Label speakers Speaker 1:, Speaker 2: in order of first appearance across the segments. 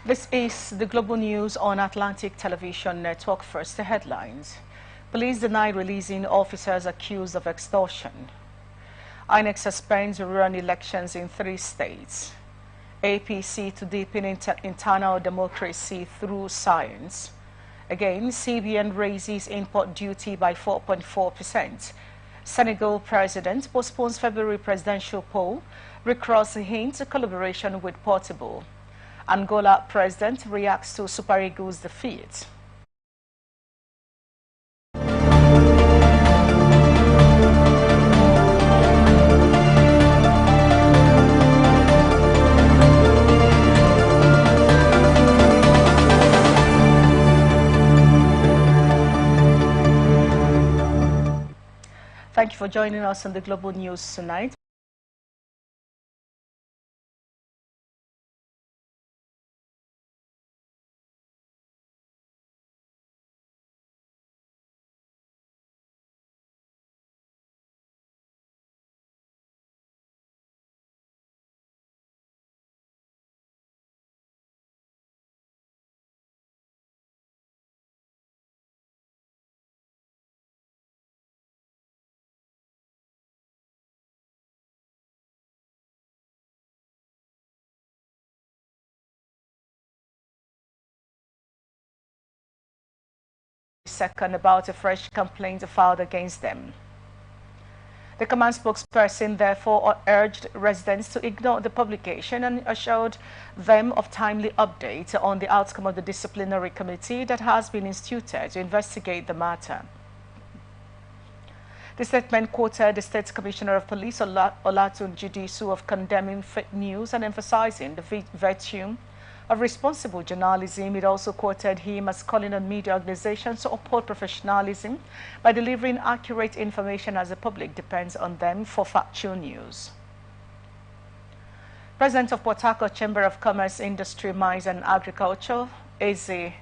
Speaker 1: This is the Global News on Atlantic Television Network. First, the headlines. Police deny releasing officers accused of extortion. INEC suspends rural elections in 3 states. APC to deepen internal democracy through science. Again, CBN raises import duty by 4.4%. Senegal president postpones February presidential poll. Recross hints collaboration with Portable. Angola president reacts to Super Eagles' defeat. Thank you for joining us on the Global News tonight. Second, about a fresh complaint filed against them. The command spokesperson therefore urged residents to ignore the publication and assured them of timely update on the outcome of the disciplinary committee that has been instituted to investigate the matter. The statement quoted the State Commissioner of Police Olatun Jidisu of condemning fake news and emphasizing the virtue of responsible journalism. It also quoted him as calling on media organizations to uphold professionalism by delivering accurate information as the public depends on them for factual news. President of Port Harcourt Chamber of Commerce, Industry, Mines and Agriculture, Eze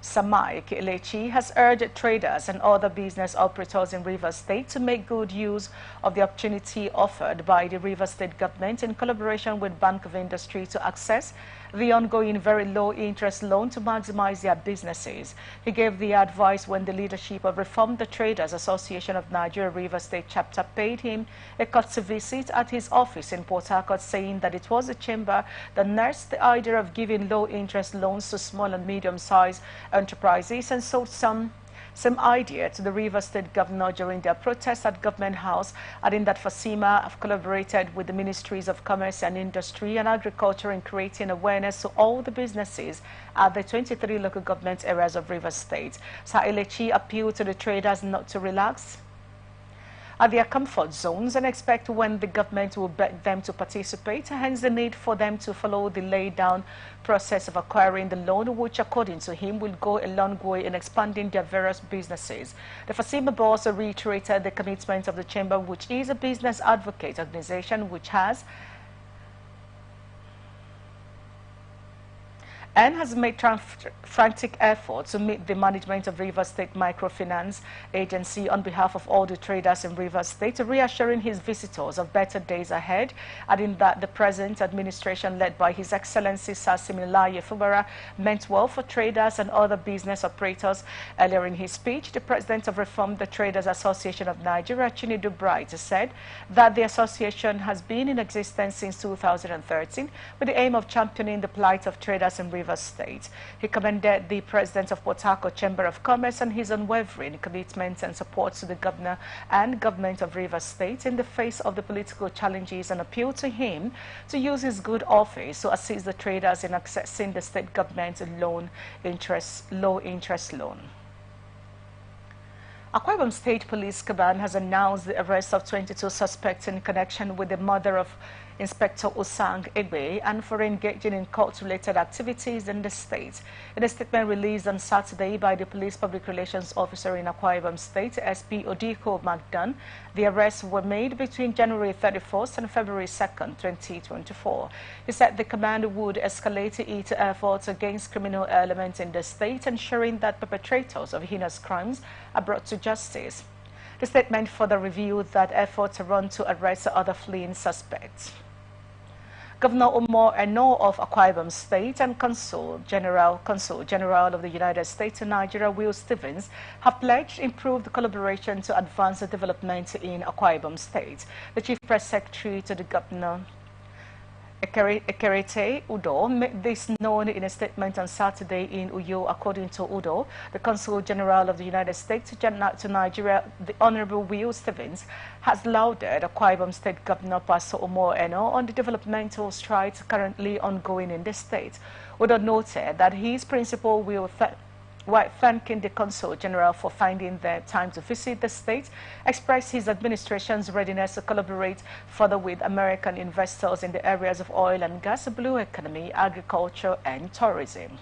Speaker 1: Samai Kelechi, has urged traders and other business operators in Rivers State to make good use of the opportunity offered by the Rivers State government in collaboration with Bank of Industry to access the ongoing very low interest loan to maximize their businesses. He gave the advice when the leadership of Reform the Traders Association of Nigeria Rivers State chapter paid him a courtesy visit at his office in Port Harcourt, saying that it was the chamber that nursed the idea of giving low interest loans to small and medium-sized enterprises and sold some idea to the Rivers State governor during their protest at Government House, adding that FASIMA have collaborated with the Ministries of Commerce and Industry and Agriculture in creating awareness to all the businesses at the 23 local government areas of Rivers State. Sir Elechi appealed to the traders not to relax at their comfort zones and expect when the government will beg them to participate, hence the need for them to follow the laid-down process of acquiring the loan, which according to him will go a long way in expanding their various businesses. The FASIMA boss reiterated the commitment of the chamber, which is a business advocate organization which has and has made frantic efforts to meet the management of Rivers State Microfinance Agency on behalf of all the traders in Rivers State, reassuring his visitors of better days ahead, adding that the present administration led by His Excellency Sir Siminalayi Fubara meant well for traders and other business operators. Earlier in his speech, the president of the Traders Association of Nigeria, Chinedu Bright, said that the association has been in existence since 2013 with the aim of championing the plight of traders in Rivers State. He commended the president of Port Harcourt Chamber of Commerce on his unwavering commitment and support to the governor and government of Rivers State in the face of the political challenges, and appealed to him to use his good office to assist the traders in accessing the state government's low interest loan. Akwa Ibom State Police Command has announced the arrest of 22 suspects in connection with the murder of Inspector Osang Egbe and for engaging in cult-related activities in the state. In a statement released on Saturday by the Police Public Relations Officer in Akwa Ibom State, SP Odiko Magdan, the arrests were made between January 31st and February 2nd, 2024. He said the command would escalate its efforts against criminal elements in the state, ensuring that perpetrators of heinous crimes are brought to justice. The statement further revealed that efforts are run to arrest other fleeing suspects. Governor Umar Eno of Akwa Ibom State and Consul General of the United States in Nigeria, Will Stevens, have pledged improved collaboration to advance the development in Akwa Ibom State. The Chief Press Secretary to the Governor, Ekerete Udo, made this known in a statement on Saturday in Uyo. According to Udo, the Consul General of the United States to Nigeria, the Honorable Will Stevens, has lauded Akwa Ibom State Governor Pastor Umar Eno on the developmental strides currently ongoing in the state. Udo noted that his principal will while thanking the Consul General for finding the time to visit the state, expressed his administration's readiness to collaborate further with American investors in the areas of oil and gas, blue economy, agriculture, and tourism.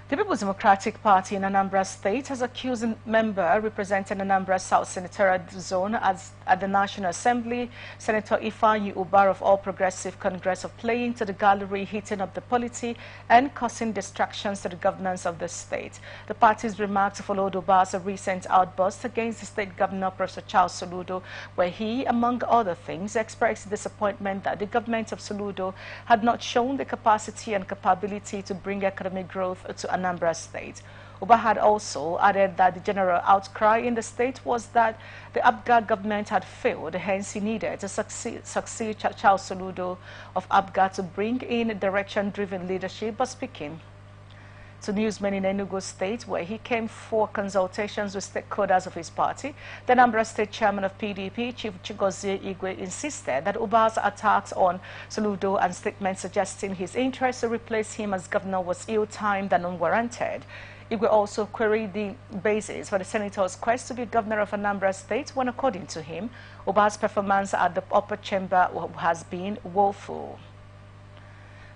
Speaker 1: The People's Democratic Party in Anambra State has accused a member representing Anambra South Senatorial Zone at the National Assembly, Senator Ifeanyi Ubah of All Progressive Congress, of playing to the gallery, heating up the polity, and causing distractions to the governance of the state. The party's remarks followed Ubah's recent outburst against the state governor, Professor Charles Soludo, where he, among other things, expressed disappointment that the government of Soludo had not shown the capacity and capability to bring economic growth to Anambra State. Ubah had also added that the general outcry in the state was that the APGA government had failed, hence he needed to succeed Charles Soludo of APGA to bring in direction-driven leadership. But speaking to newsmen in Enugu State, where he came for consultations with stakeholders of his party, the Anambra State Chairman of PDP, Chief Chigozie Igwe, insisted that Ubah's attacks on Soludo and statements suggesting his interest to replace him as governor was ill-timed and unwarranted. Igwe also queried the basis for the senator's quest to be governor of Anambra State when, according to him, Ubah's performance at the upper chamber has been woeful.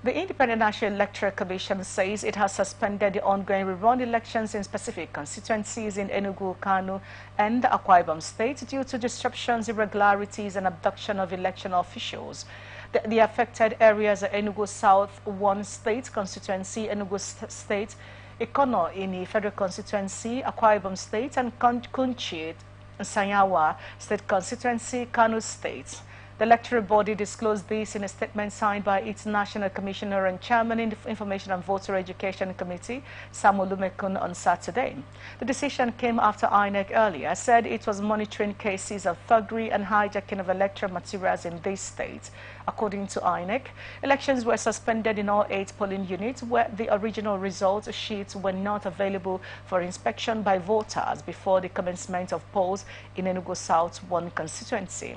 Speaker 1: The Independent National Electoral Commission says it has suspended the ongoing rerun elections in specific constituencies in Enugu, Kano, and Akwa Ibom State due to disruptions, irregularities, and abduction of election officials. The affected areas are Enugu South 1 State Constituency, Enugu State, Ikono Ini Federal Constituency, Akwa Ibom State, and Kunchi Sanyawa State Constituency, Kano State. The electoral body disclosed this in a statement signed by its National Commissioner and Chairman in the Information and Voter Education Committee, Samuel Lumekun, on Saturday. The decision came after INEC earlier said it was monitoring cases of thuggery and hijacking of electoral materials in this state. According to INEC, elections were suspended in all 8 polling units where the original result sheets were not available for inspection by voters before the commencement of polls in Enugu South 1 constituency.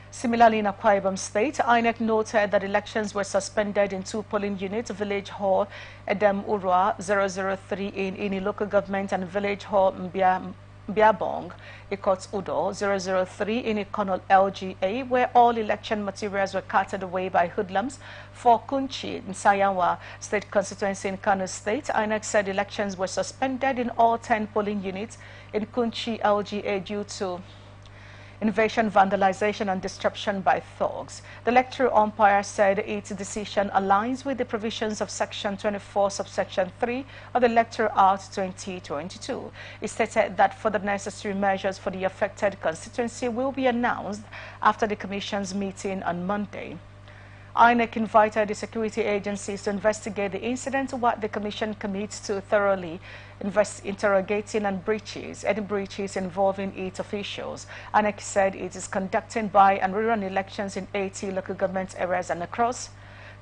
Speaker 1: Similarly, in Akwa Ibom State, INEC noted that elections were suspended in 2 polling units, Village Hall Edem Urwa 003 in Ini local government and Village Hall Mbiabong Ikot Udo 003 in Ikonol LGA, where all election materials were carted away by hoodlums. For Kunchi in Sayawa State Constituency in Kano State, INEC said elections were suspended in all 10 polling units in Kunchi LGA due to invasion, vandalization and disruption by thugs. The electoral umpire said its decision aligns with the provisions of Section 24, subsection 3 of the Electoral Act 2022. It stated that further necessary measures for the affected constituency will be announced after the Commission's meeting on Monday. INEC invited the security agencies to investigate the incident, what the Commission commits to thoroughly interrogating any breaches involving its officials. INEC said it is conducting by and rerun elections in 80 local government areas and across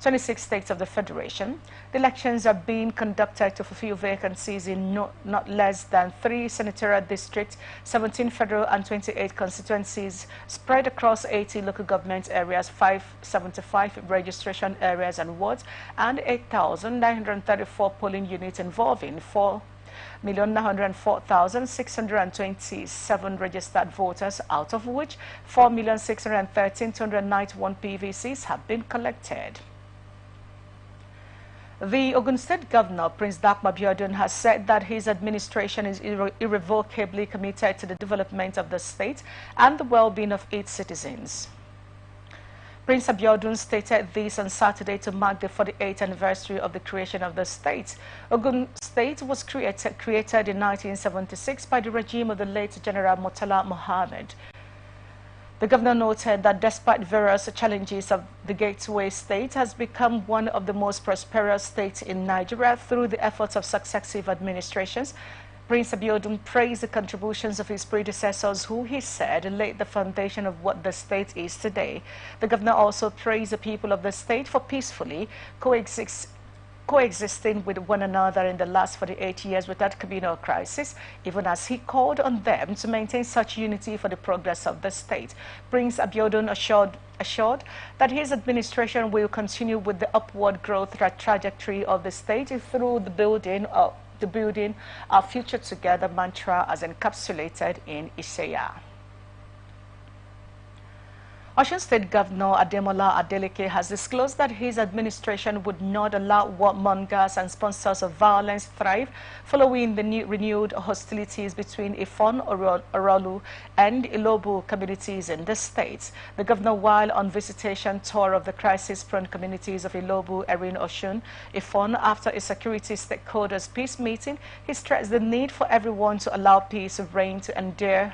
Speaker 1: 26 states of the Federation. The elections are being conducted to fulfill vacancies in not less than 3 senatorial districts, 17 federal and 28 constituencies spread across 80 local government areas, 575 registration areas and wards, and 8,934 polling units involving 4,904,627 registered voters, out of which 4,613,291 PVCs have been collected. The Ogun State Governor, Prince Dakma Abiodun, has said that his administration is irrevocably committed to the development of the state and the well-being of its citizens. Prince Abiodun stated this on Saturday to mark the 48th anniversary of the creation of the state. Ogun State was created in 1976 by the regime of the late General Murtala Mohammed. The governor noted that despite various challenges of the Gateway State has become one of the most prosperous states in Nigeria through the efforts of successive administrations. Prince Abiodun praised the contributions of his predecessors, who he said laid the foundation of what the state is today. The governor also praised the people of the state for peacefully coexisting with one another in the last 48 years without communal crisis, even as he called on them to maintain such unity for the progress of the state. Prince Abiodun assured that his administration will continue with the upward growth trajectory of the state through the building our future together mantra as encapsulated in Isaiah. Osun State Governor Ademola Adeleke has disclosed that his administration would not allow warmongers and sponsors of violence thrive following the renewed hostilities between Ifon, Orolu and Ilobu communities in the state. The governor, while on visitation tour of the crisis-prone communities of Ilobu, Erin, Osun, Ifon, after a security stakeholders peace meeting, he stressed the need for everyone to allow peace to reign to endure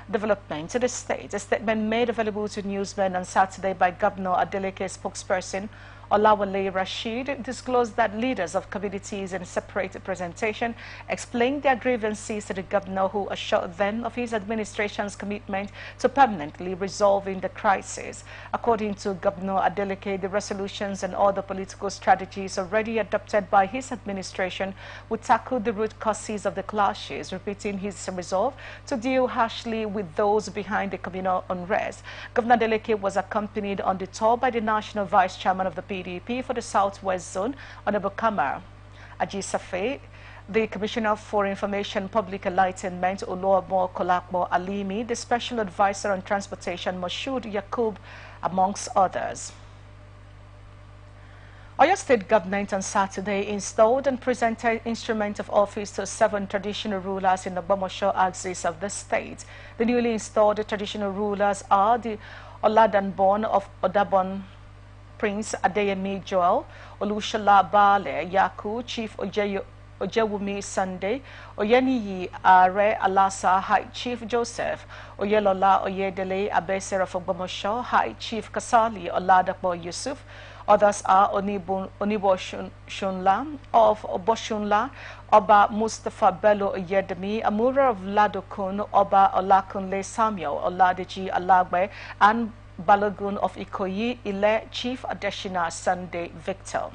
Speaker 1: development to the state. A statement made available to newsmen on Saturday by Governor Adeleke's spokesperson Olawale Rashid disclosed that leaders of communities in separate presentation explained their grievances to the governor, who assured them of his administration's commitment to permanently resolving the crisis. According to Governor Adeleke, the resolutions and other political strategies already adopted by his administration would tackle the root causes of the clashes, repeating his resolve to deal harshly with those behind the communal unrest. Governor Adeleke was accompanied on the tour by the National Vice Chairman of the PDP for the Southwest Zone, Honorable Kamar Ajisafe, the Commissioner for Information Public Enlightenment, Oluomo Kolakbo Alimi, the Special Advisor on Transportation, Moshood Yakub, amongst others. Oyo State Government on Saturday installed and presented instrument of office to 7 traditional rulers in the Ogbomoso axis of the state. The newly installed traditional rulers are the Oladanbon of Odabon, Prince Adeyemi Joel, Olushola Baale Yaku, Chief Ojewumi Sunday, Oyeniyi Are Alasa, High Chief Joseph, Oyelola Oyedele Abeser of Ogbomoso, High Chief Kasali Oladapo Yusuf. Others are Onibo Shunla of Oboshunla, Oba Mustafa Bello Oyedemi, Amura of Ladokun, Oba Olakunle Samuel Oladeji Alagbe, and Balogun of Ikoyi, Ile Chief Adeshina Sunday Victor.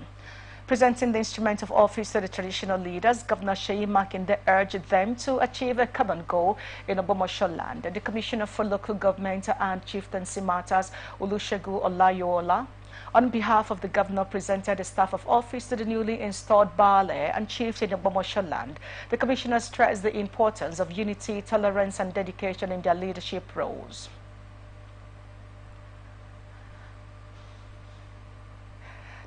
Speaker 1: Presenting the instrument of office to the traditional leaders, Governor Seyi Makinde urged them to achieve a common goal in Ogbomoso land. The Commissioner for Local Government and Chieftaincy Matters, Olusegun Olayola, on behalf of the governor, presented the staff of office to the newly installed Baale and chiefs in Ogbomoso land. The commissioner stressed the importance of unity, tolerance, and dedication in their leadership roles.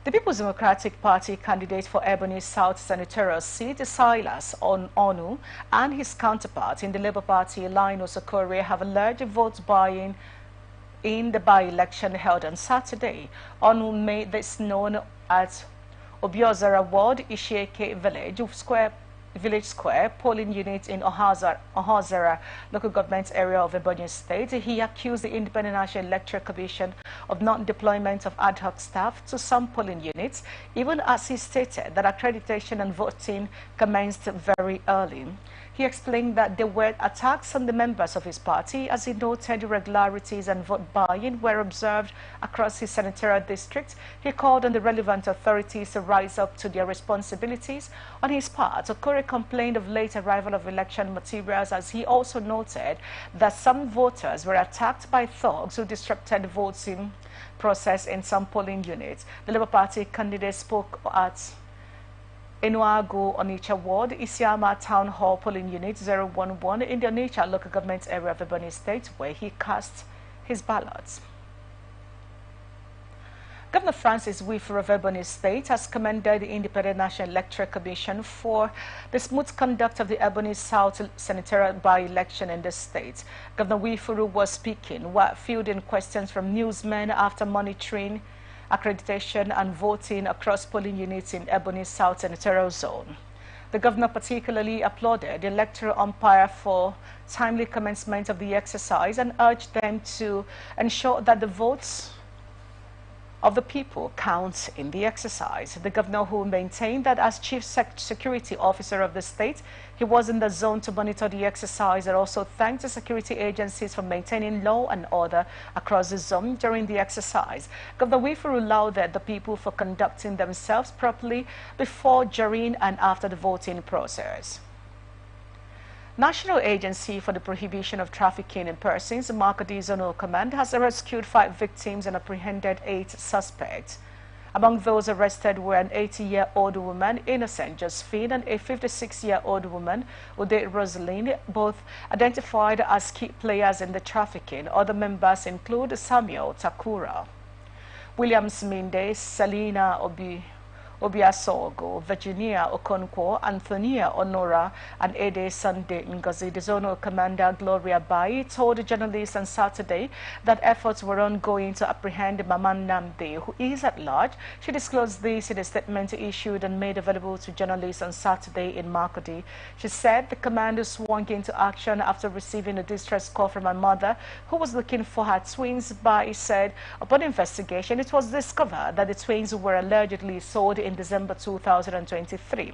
Speaker 1: The People's Democratic Party candidate for Ebony South senatorial seat, Silas Onu, and his counterpart in the Labour Party, Linus Okorie, have alleged vote buying in the by-election held on Saturday. Onu made this known at Obiozara Ward, Ishieke Village Square polling unit in Ohazara local government area of Ebonyi State. He accused the Independent National Electoral Commission of non-deployment of ad hoc staff to some polling units, even as he stated that accreditation and voting commenced very early. He explained that there were attacks on the members of his party, as he noted irregularities and vote buying were observed across his senatorial district. He called on the relevant authorities to rise up to their responsibilities. On his part, Okorie complained of late arrival of election materials, as he also noted that some voters were attacked by thugs who disrupted the voting process in some polling units. The Labour Party candidate spoke at Enuago Onitsha Ward, Isiama Town Hall polling unit 011 in the Onitsha local government area of Ebonyi State, where he cast his ballots. Governor Francis Wifu of Ebonyi State has commended the Independent National Electoral Commission for the smooth conduct of the Ebonyi South senatorial by-election in the state. Governor Wifu was speaking while fielding questions from newsmen after monitoring accreditation and voting across polling units in Ebonyi South senatorial zone. The governor particularly applauded the electoral umpire for timely commencement of the exercise and urged them to ensure that the votes of the people count in the exercise. The governor, who maintained that as chief security officer of the state, he was in the zone to monitor the exercise, and also thanked the security agencies for maintaining law and order across the zone during the exercise. Governor Wifu lauded the people for conducting themselves properly before, during, and after the voting process. National Agency for the Prohibition of Trafficking in Persons, Makodi Zonal Command, has rescued 5 victims and apprehended 8 suspects. Among those arrested were an 80-year-old woman, Innocent Josephine, and a 56-year-old woman, Ude Rosaline, both identified as key players in the trafficking. Other members include Samuel Takura, Williams Minde, Selina Obiasogo, Virginia Okonkwo, Antonia Honora, and Ede Sunday Ngozi. The zonal commander Gloria Bai told journalists on Saturday that efforts were ongoing to apprehend Maman Namde, who is at large. She disclosed this in a statement issued and made available to journalists on Saturday in Makodi. She said the commander swung into action after receiving a distress call from her mother, who was looking for her twins. Bai said upon investigation, it was discovered that the twins were allegedly sold in December 2023.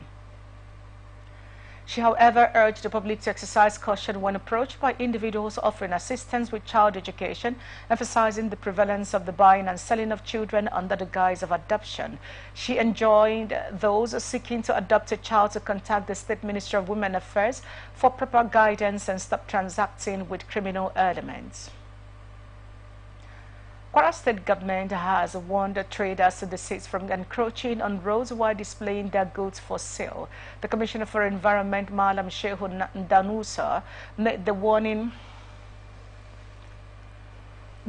Speaker 1: She, however, urged the public to exercise caution when approached by individuals offering assistance with child education, emphasizing the prevalence of the buying and selling of children under the guise of adoption. She enjoined those seeking to adopt a child to contact the State Ministry of Women Affairs for proper guidance and stop transacting with criminal elements. Kwara State government has warned traders to desist from encroaching on roads while displaying their goods for sale. The Commissioner for Environment, Malam Shehu Danusa, made the warning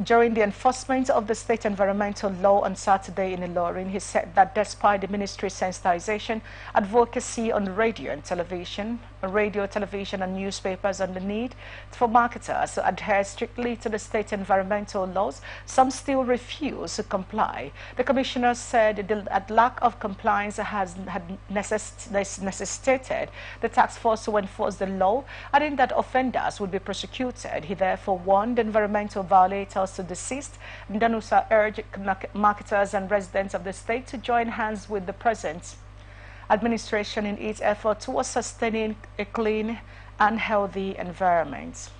Speaker 1: during the enforcement of the state environmental law on Saturday in Ilorin. He said that despite the ministry's sensitization, advocacy on radio, television, and newspapers on the need for marketers to adhere strictly to the state environmental laws, some still refuse to comply. The commissioner said that lack of compliance had necessitated the task force to enforce the law, adding that offenders would be prosecuted. He therefore warned environmental violators to desist. Danusa urged marketers and residents of the state to join hands with the present administration in its effort towards sustaining a clean and healthy environment.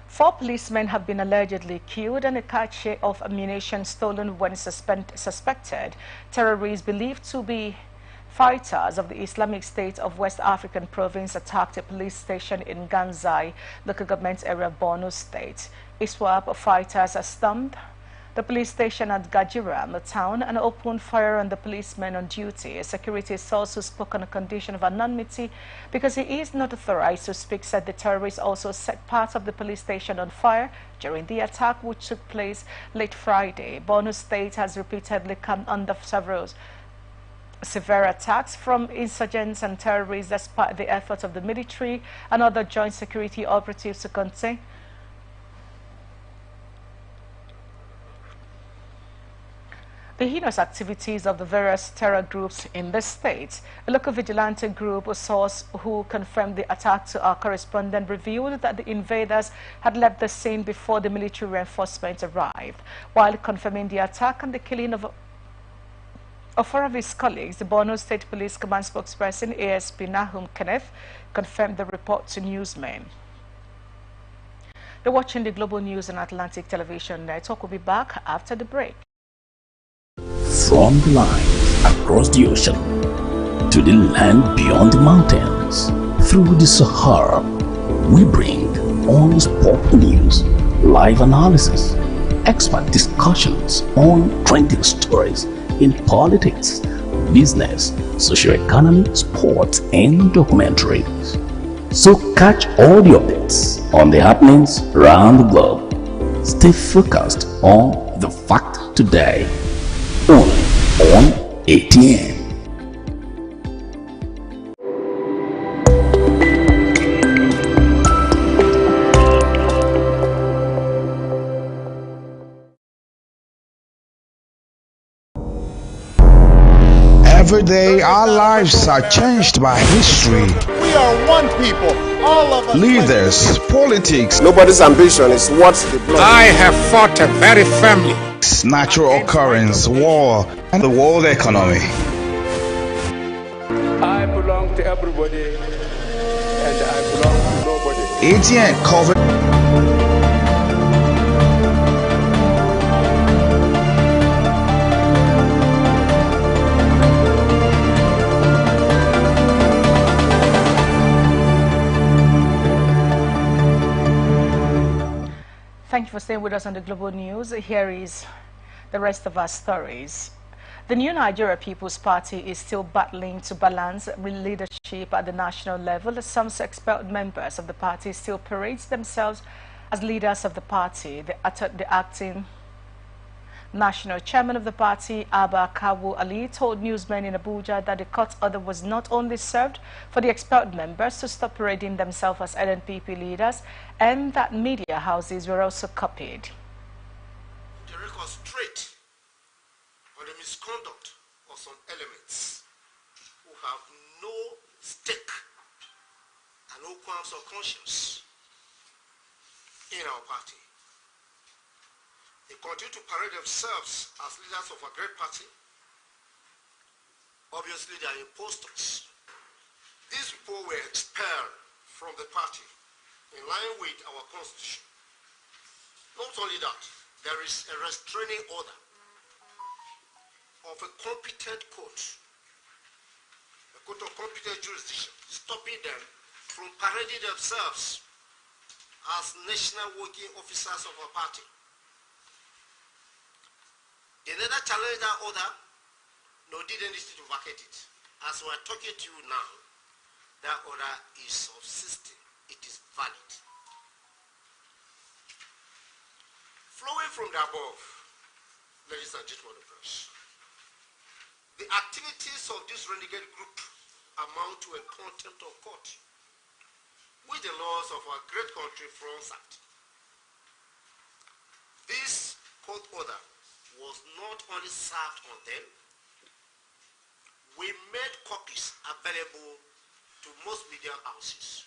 Speaker 1: 4 policemen have been allegedly killed and a cache of ammunition stolen when suspected terrorists believed to be fighters of the Islamic State of West African province attacked a police station in Ganzai, local government area of Borno State. ISWAP fighters stormed the police station at Gajiram, the town, and opened fire on the policeman on duty. A security source who spoke on a condition of anonymity because he is not authorized to speak said the terrorists also set part of the police station on fire during the attack, which took place late Friday. Borno State has repeatedly come under several severe attacks from insurgents and terrorists despite the efforts of the military and other joint security operatives to contain the heinous activities of the various terror groups in the state. A local vigilante group, a source who confirmed the attack to our correspondent, revealed that the invaders had left the scene before the military reinforcements arrived. While confirming the attack and the killing of four of his colleagues, the Borno State Police Command spokesperson ASP Nahum Kenneth confirmed the report to newsmen. You're watching the Global News on Atlantic Television Network. We'll be back after the break.
Speaker 2: From the line across the ocean to the land beyond the mountains, through the Sahara, we bring all sport news, live analysis, expert discussions on trending stories in politics, business, socio-economy, sports, and documentaries. So catch all the updates on the happenings around the globe. Stay focused on the fact today, only on ATN.
Speaker 3: Every day, our lives are changed by history.
Speaker 4: We are one people, all of us.
Speaker 3: Leaders, politics,
Speaker 4: Nobody's ambition is what they blood.
Speaker 5: I have fought very firmly.
Speaker 3: natural occurrence, war, and the world economy.
Speaker 6: I belong to everybody and I belong to nobody.
Speaker 3: ATN covered.
Speaker 1: Thank you for staying with us on the Global News. Here is the rest of our stories. The new Nigeria People's Party is still battling to balance leadership at the national level. Some expelled members of the party still parade themselves as leaders of the party. The acting national chairman of the party, Abba Kawu Ali, told newsmen in Abuja that the court order was not only served for the expelled members to stop parading themselves as NNPP leaders, and that media houses were also copied.
Speaker 4: The record straight on the misconduct of some elements who have no stake and no qualms of conscience in our party. They continue to parade themselves as leaders of a great party. Obviously, they are impostors. These people were expelled from the party in line with our constitution. Not only that, there is a restraining order of a competent court, a court of competent jurisdiction, stopping them from parading themselves as national working officers of our party. They neither challenged that order nor did anything to vacate it. As we are talking to you now, that order is subsisting. It is valid. Flowing from the above, ladies and gentlemen of the press, the activities of this renegade group amount to a contempt of court, which the laws of our great country fronts at. This court order was not only served on them, we made copies available to most media houses.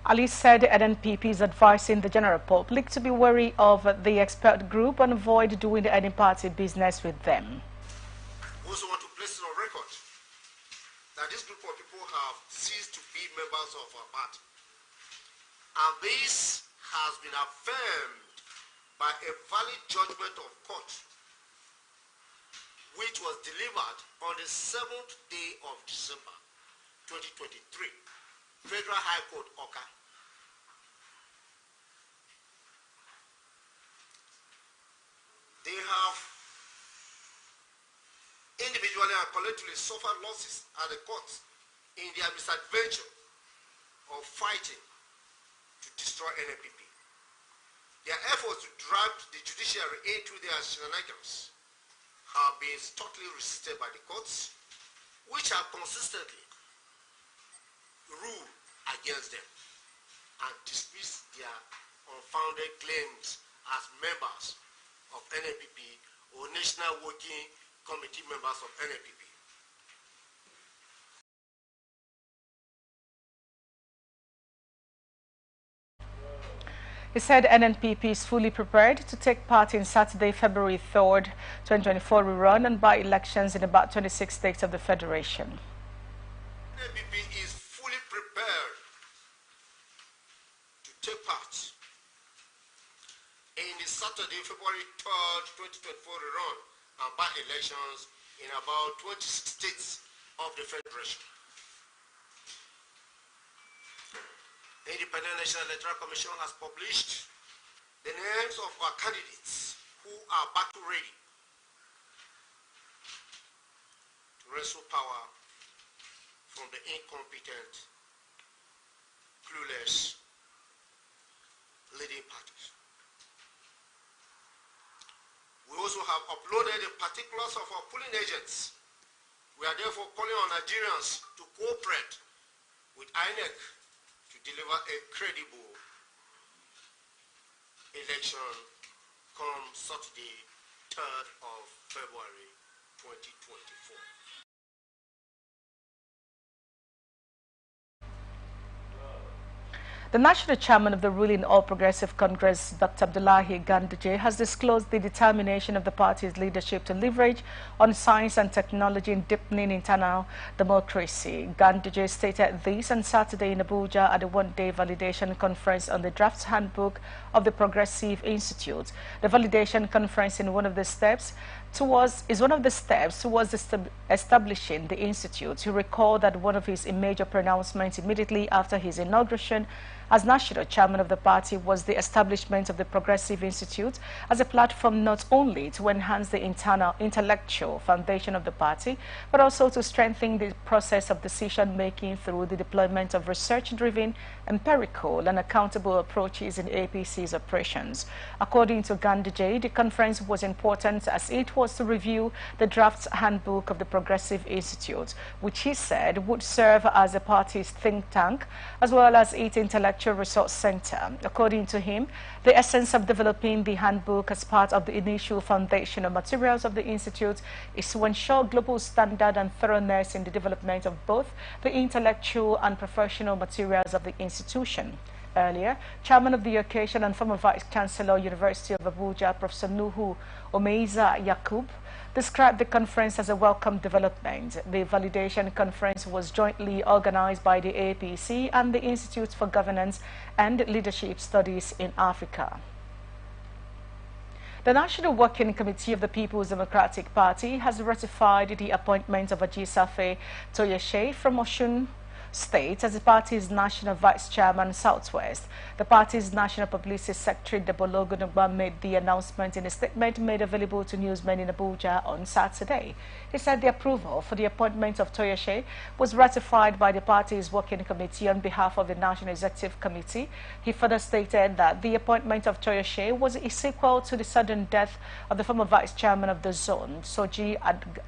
Speaker 1: Ali said NNPP is advising the general public to be wary of the expelled group and avoid doing any party business with them.
Speaker 4: We also want to place it on record that this group of people have ceased to be members of our party. And this has been affirmed by a valid judgment of court, which was delivered on the 7th day of December 2023, Federal High Court, Oka. collectively suffered losses at the courts in their misadventure of fighting to destroy NNPP. Their efforts to drag the judiciary into their shenanigans have been totally resisted by the courts, which have consistently ruled against them and dismissed their unfounded claims as members of NNPP or National Working Committee members of NNPP.
Speaker 1: He said NNPP is fully prepared to take part in Saturday, February 3rd, 2024 rerun and by-elections in about 26 states of the Federation.
Speaker 4: NNPP is fully prepared to take part in the Saturday, February 3rd, 2024 rerun and by-elections in about 26 states of the Federation. The Independent National Electoral Commission has published the names of our candidates who are battle ready to wrestle power from the incompetent, clueless leading parties. We also have uploaded the particulars of our polling agents. We are therefore calling on Nigerians to cooperate with INEC to deliver a credible election come Saturday, 3rd of February 2024.
Speaker 1: The national chairman of the ruling All Progressive Congress, Dr. Abdullahi Ganduje, has disclosed the determination of the party's leadership to leverage on science and technology in deepening internal democracy. Ganduje stated this on Saturday in Abuja at a one-day validation conference on the draft handbook of the Progressive Institute. The validation conference is one of the steps towards establishing the institute. He recalled that one of his major pronouncements immediately after his inauguration as national chairman of the party was the establishment of the Progressive Institute as a platform not only to enhance the intellectual foundation of the party, but also to strengthen the process of decision-making through the deployment of research-driven, empirical and accountable approaches in APC's operations. According to Ganduje, the conference was important as it was to review the draft handbook of the Progressive Institute, which he said would serve as the party's think tank as well as its intellectual resource center. According to him, the essence of developing the handbook as part of the initial foundational materials of the Institute is to ensure global standard and thoroughness in the development of both the intellectual and professional materials of the institution. Earlier, chairman of the occasion and former Vice Chancellor, University of Abuja, Professor Nuhu Omeiza Yakub, described the conference as a welcome development. The validation conference was jointly organized by the APC and the Institute for Governance and Leadership Studies in Africa. The National Working Committee of the People's Democratic Party has ratified the appointment of Ajisafe Toyeshe from Osun State as the party's national vice chairman Southwest. The party's national publicity secretary Debolo Gunugba made the announcement in a statement made available to newsmen in Abuja on Saturday. He said the approval for the appointment of Toyeshe was ratified by the party's working committee on behalf of the National Executive Committee. He further stated that the appointment of Toyeshe was a sequel to the sudden death of the former vice chairman of the zone, Soji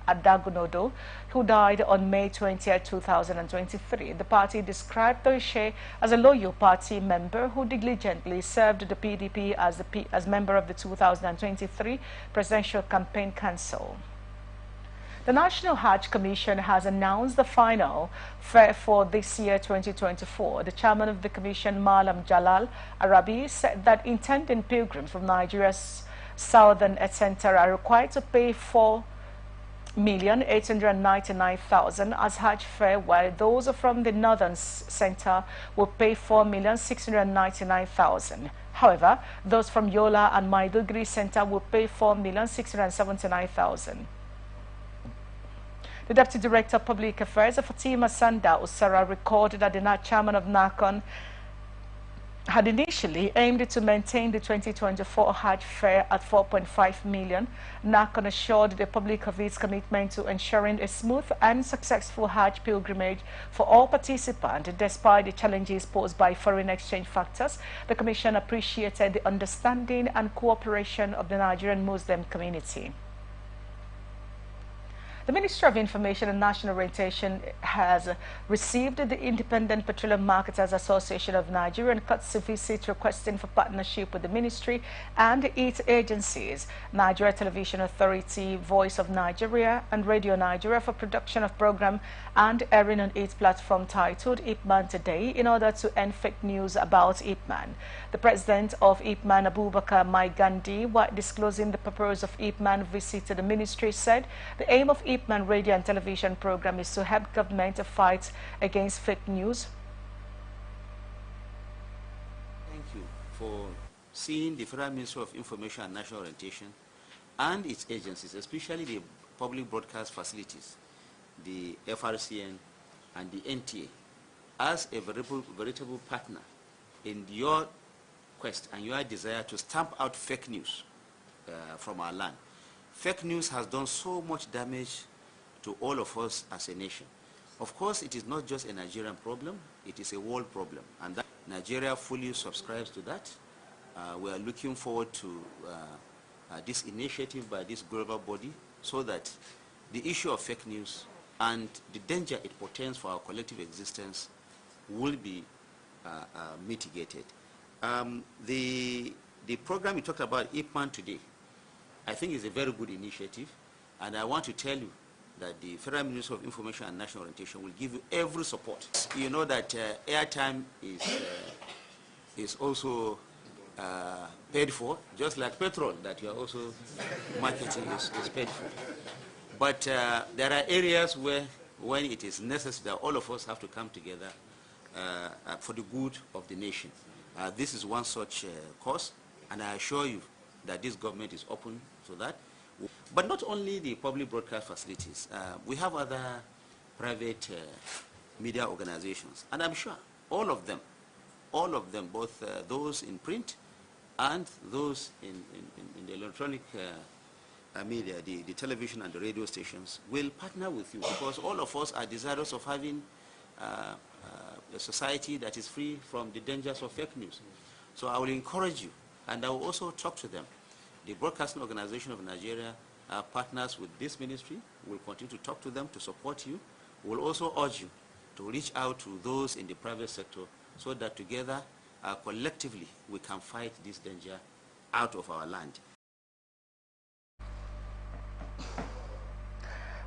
Speaker 1: Adagunodo, who died on May 20, 2023. The party described Toyeshe as a loyal party member who diligently served the PDP as member of the 2023 Presidential Campaign Council. The National Hajj Commission has announced the final fare for this year 2024. The chairman of the commission, Malam Jalal Arabi, said that intending pilgrims from Nigeria's southern center are required to pay $4,899,000 as Hajj fare, while those from the northern center will pay $4,699,000. However, those from Yola and Maiduguri center will pay $4,679,000. The Deputy Director of Public Affairs, Fatima Sanda Usara, recorded that the chairman of NACON had initially aimed to maintain the 2024 Hajj fare at 4.5 million, NACON assured the public of its commitment to ensuring a smooth and successful Hajj pilgrimage for all participants. Despite the challenges posed by foreign exchange factors, the Commission appreciated the understanding and cooperation of the Nigerian Muslim community. The Ministry of Information and National Orientation has received the Independent Petroleum Marketers Association of Nigeria and courtesy visit requesting for partnership with the ministry and its agencies, Nigeria Television Authority, Voice of Nigeria, and Radio Nigeria for production of program and airing on its platform titled Ipman Today in order to end fake news about Ipman. The president of Ipman, Abubakar Mai Gandhi, while disclosing the purpose of Ipman visit to the ministry, said the aim of Ipman radio and television program is to help government to fight against fake news.
Speaker 7: Thank you for seeing the Federal Ministry of Information and National Orientation and its agencies, especially the public broadcast facilities, the FRCN and the NTA, as a veritable partner in your quest and your desire to stamp out fake news from our land. Fake news has done so much damage to all of us as a nation. Of course, it is not just a Nigerian problem, it is a world problem, and that Nigeria fully subscribes to that. We are looking forward to this initiative by this global body so that the issue of fake news and the danger it portends for our collective existence will be mitigated. The program you talked about, Ipman Today, I think is a very good initiative, and I want to tell you that the Federal Ministry of Information and National Orientation will give you every support. You know that airtime is also paid for, just like petrol that you are also marketing is paid for. But there are areas where, when it is necessary, that all of us have to come together for the good of the nation. This is one such cause, and I assure you that this government is open to that. But not only the public broadcast facilities, we have other private media organizations, and I'm sure all of them, both those in print and those in the electronic media, the television and the radio stations, will partner with you, because all of us are desirous of having a society that is free from the dangers of fake news. So I will encourage you, and I will also talk to them. The Broadcasting Organization of Nigeria partners with this ministry. We'll continue to talk to them to support you. We'll also urge you to reach out to those in the private sector so that together, collectively, we can fight this danger out of our land.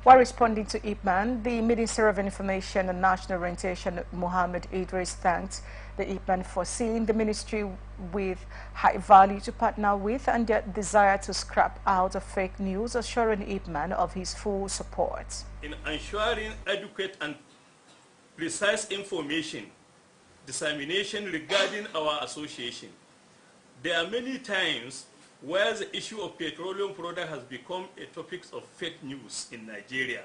Speaker 1: While responding to Ipman, the Minister of Information and National Orientation, Mohammed Idris, thanked the Ipman for seeing the ministry with high value to partner with and their desire to scrap out of fake news, assuring Ipman of his full support.
Speaker 8: In ensuring adequate and precise information dissemination regarding our association, there are many times where the issue of petroleum product has become a topic of fake news in Nigeria.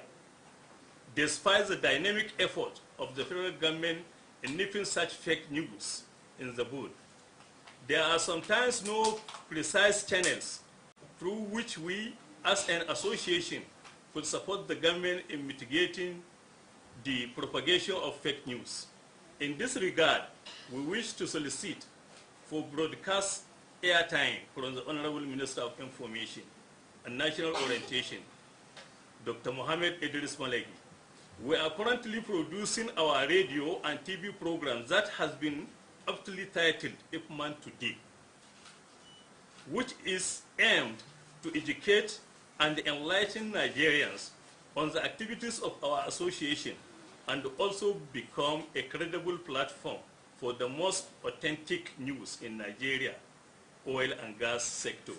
Speaker 8: Despite the dynamic effort of the federal government in nipping such fake news in the bud, there are sometimes no precise channels through which we, as an association, could support the government in mitigating the propagation of fake news. In this regard, we wish to solicit for broadcast airtime from the Honorable Minister of Information and National Orientation, Dr. Mohammed Idris Malagi. We are currently producing our radio and TV program that has been aptly titled Ipman Today, which is aimed to educate and enlighten Nigerians on the activities of our association and also become a credible platform for the most authentic news in Nigeria, oil and gas sector.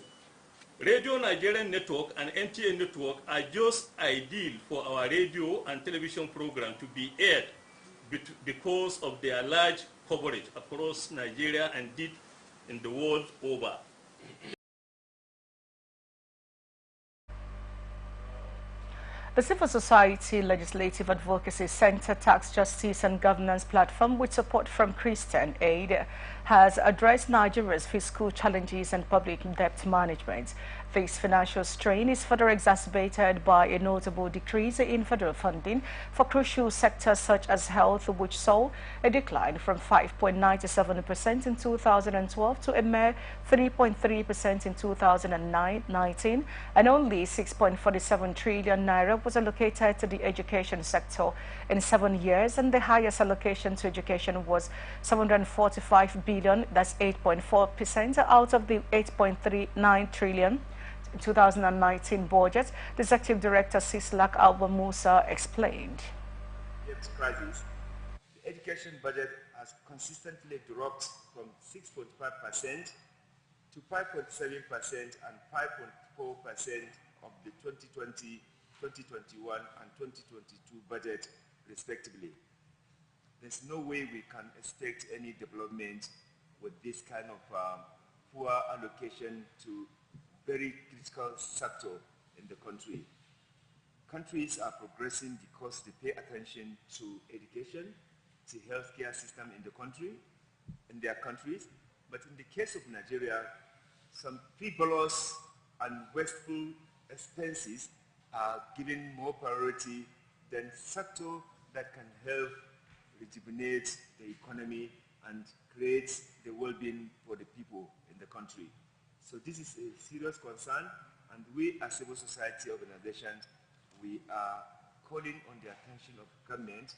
Speaker 8: Radio Nigerian Network and NTA Network are just ideal for our radio and television program to be aired because of their large coverage across Nigeria and indeed in the world over.
Speaker 1: The Civil Society Legislative Advocacy Center Tax Justice and Governance Platform, with support from Christian Aid, has addressed Nigeria's fiscal challenges and public debt management. This financial strain is further exacerbated by a notable decrease in federal funding for crucial sectors such as health, which saw a decline from 5.97% in 2012 to a mere 3.3% in 2019, and only 6.47 trillion naira was allocated to the education sector in 7 years, and the highest allocation to education was 745 billion, that's 8.4% out of the 8.39 trillion 2019 budget. The Executive Director Sislak Alba Musa explained.
Speaker 9: Debt crisis, the education budget has consistently dropped from 6.5% to 5.7% and 5.4% of the 2020, 2021 and 2022 budget respectively. There's no way we can expect any development with this kind of poor allocation to very critical sector in the country. Countries are progressing because they pay attention to education, to healthcare system in the country, in their countries. But in the case of Nigeria, some frivolous and wasteful expenses are given more priority than sector that can help rejuvenate the economy and create the well-being for the people in the country. So this is a serious concern, and we as civil society organizations, we are calling on the attention of government,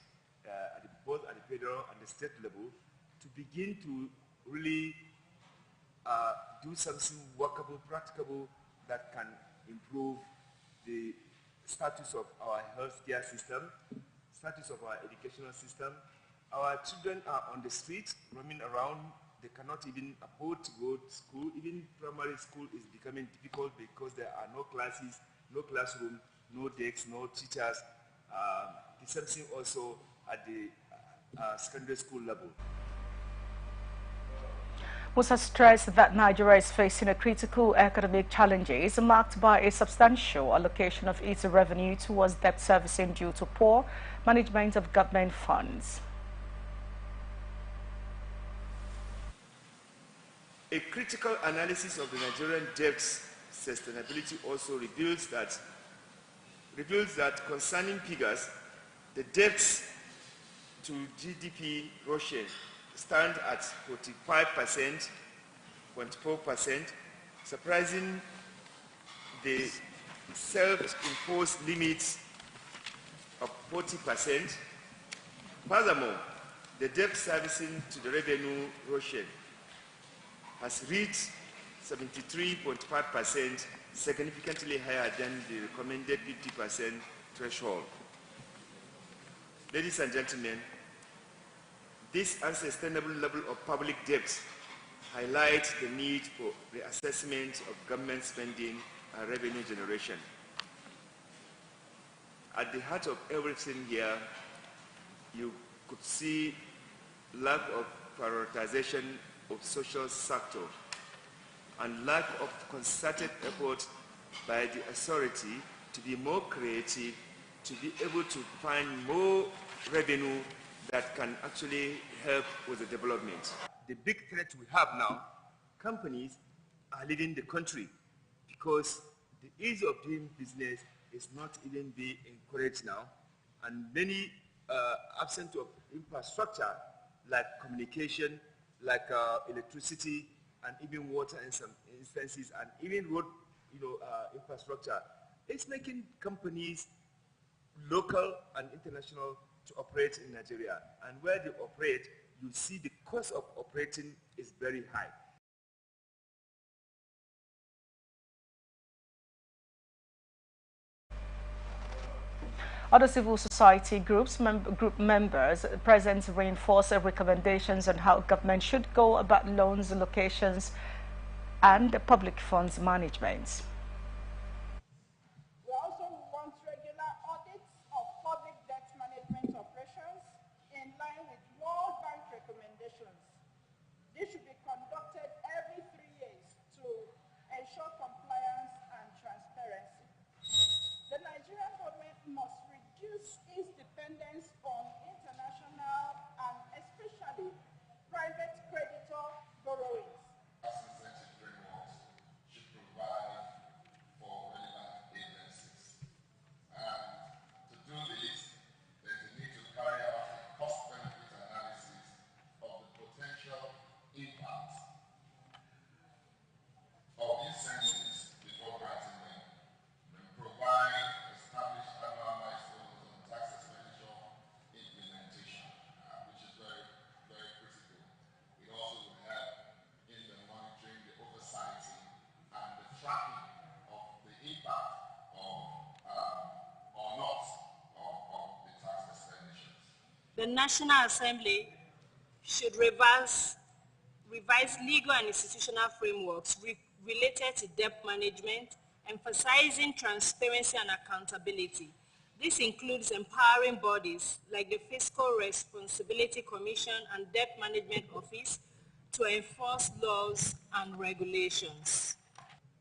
Speaker 9: both at the federal and the state level, to begin to really do something workable, practicable, that can improve the status of our healthcare system, status of our educational system. Our children are on the streets, roaming around. They cannot even afford to go to school. Even primary school is becoming difficult because there are no classes, no classroom, no desks, no teachers. The same thing also at the secondary school level.
Speaker 1: Musa stressed that Nigeria is facing a critical economic challenges marked by a substantial allocation of its revenue towards debt servicing due to poor management of government funds.
Speaker 9: A critical analysis of the Nigerian debt sustainability also reveals that concerning figures, the debts to GDP ratio stand at 45%, 0.4%, surprising the self-imposed limits of 40%. Furthermore, the debt servicing to the revenue ratio has reached 73.5%, significantly higher than the recommended 50% threshold. Ladies and gentlemen, this unsustainable level of public debt highlights the need for reassessment of government spending and revenue generation. At the heart of everything here, you could see lack of prioritization of social sector and lack of concerted effort by the authority to be more creative, to be able to find more revenue that can actually help with the development. The big threat we have now, companies are leaving the country because the ease of doing business is not even being encouraged now, and many absent of infrastructure like communication, like electricity, and even water in some instances, and even road, infrastructure. It's making companies, local and international, to operate in Nigeria. And where they operate, you see the cost of operating is very high.
Speaker 1: Other civil society group members present reinforce recommendations on how government should go about loans allocations and public funds management.
Speaker 10: We also want regular audits of public debt management operations in line with World Bank recommendations. This should be conducted every 3 years to ensure compliance and transparency. The Nigerian government dependence on international and especially private creditor borrowings.
Speaker 4: Incentive frameworks should provide for relevant agencies. To do this, there's a need to carry out a cost-benefit analysis of the potential impact of incentives before granting them, and provide established annual milestones on tax expenditure implementation, which is very, very critical. It also would help in the monitoring, the oversighting, and the tracking of the impact of or not of the tax expenditures.
Speaker 11: The National Assembly should revise legal and institutional frameworks related to debt management, emphasizing transparency and accountability. This includes empowering bodies like the Fiscal Responsibility Commission and Debt Management Office to enforce laws and regulations.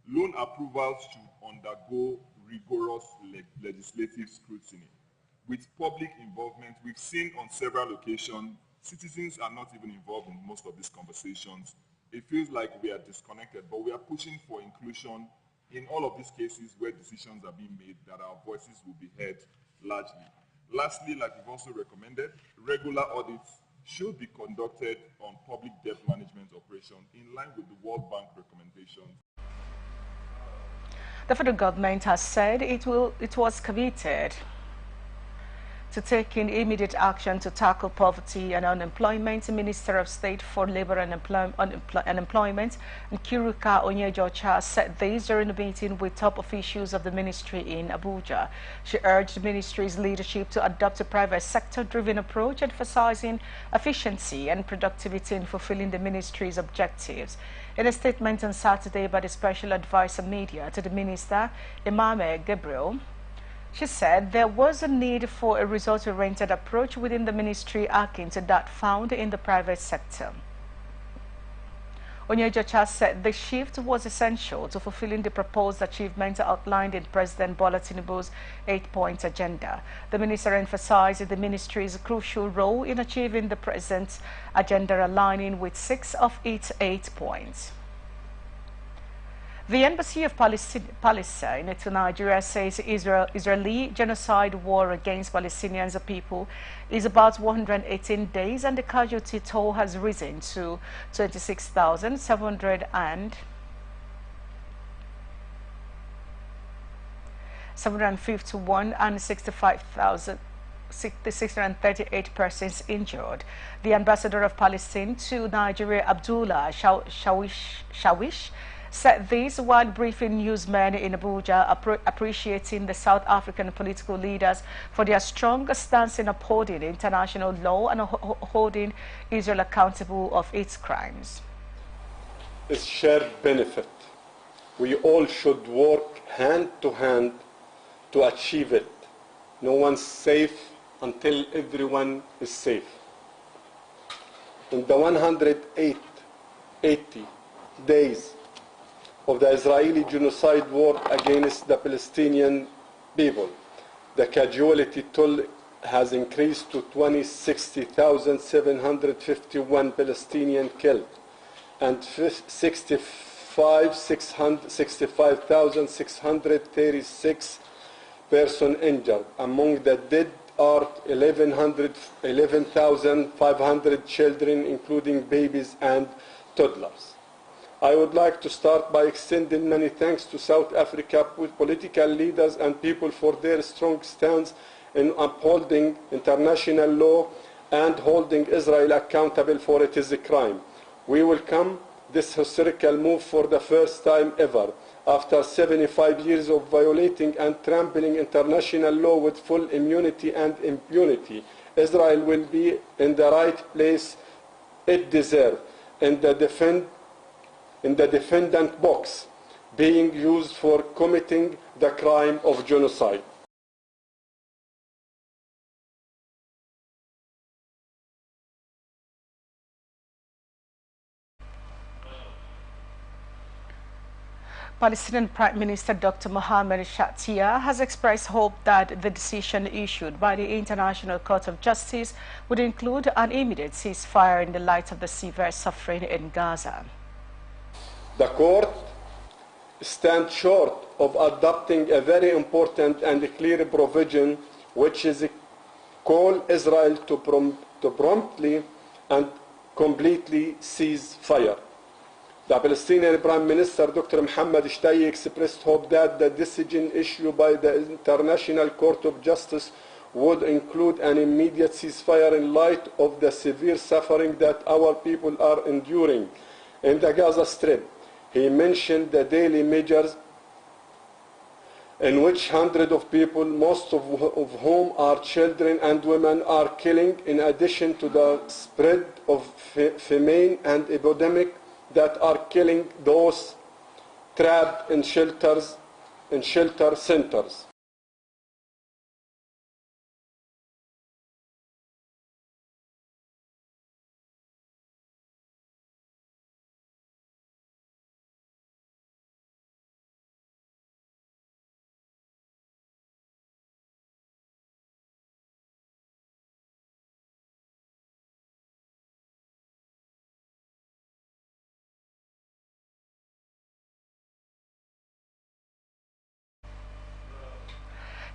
Speaker 12: Loan approvals should undergo rigorous legislative scrutiny. With public involvement, we've seen on several occasions, citizens are not even involved in most of these conversations. It feels like we are disconnected, but we are pushing for inclusion in all of these cases where decisions are being made, that our voices will be heard largely. Lastly, like we've also recommended, regular audits should be conducted on public debt management operations in line with the World Bank recommendations.
Speaker 1: The federal government has said it was committed to taking immediate action to tackle poverty and unemployment. Minister of State for Labor and Employment, Nkiruka Onyejocha, said this during a meeting with top officials of the ministry in Abuja. She urged the ministry's leadership to adopt a private sector-driven approach, emphasizing efficiency and productivity in fulfilling the ministry's objectives. In a statement on Saturday by the Special Advisor Media to the Minister, Imame Gabriel, she said there was a need for a result-oriented approach within the ministry akin to that found in the private sector. Onyejocha said the shift was essential to fulfilling the proposed achievements outlined in President Bola Tinubu's 8-point agenda. The minister emphasized the ministry's crucial role in achieving the president's agenda, aligning with 6 of its 8 points. The Embassy of Palestine to Nigeria says Israeli genocide war against Palestinians people is about 118 days and the casualty toll has risen to 751 and 638 persons injured. The ambassador of Palestine to Nigeria, Abdullah Shawish, said this while briefing newsmen in Abuja, appreciating the South African political leaders for their strong stance in upholding international law and holding Israel accountable of its crimes.
Speaker 13: It's shared benefit. We all should work hand to hand to achieve it. No one's safe until everyone is safe. In the 180 days of the Israeli genocide war against the Palestinian people, the casualty toll has increased to 60,751 Palestinians killed and 65,636 persons injured. Among the dead are 11,500 children, including babies and toddlers. I would like to start by extending many thanks to South Africa with political leaders and people for their strong stance in upholding international law and holding Israel accountable for its crime. We welcome this historical move for the first time ever. After 75 years of violating and trampling international law with full immunity and impunity, Israel will be in the right place it deserves, in the defendant box, being used for committing the crime of genocide.
Speaker 1: Palestinian Prime Minister Dr. Mohammed Shatia has expressed hope that the decision issued by the International Court of Justice would include an immediate ceasefire in the light of the severe suffering in Gaza.
Speaker 13: The court stands short of adopting a very important and clear provision, which is call Israel to promptly and completely cease fire. The Palestinian Prime Minister, Dr. Mohammed Shtayyeh, expressed hope that the decision issued by the International Court of Justice would include an immediate ceasefire in light of the severe suffering that our people are enduring in the Gaza Strip. He mentioned the daily measures in which hundreds of people, most of whom are children and women, are killing, in addition to the spread of famine and epidemic that are killing those trapped in shelter centers.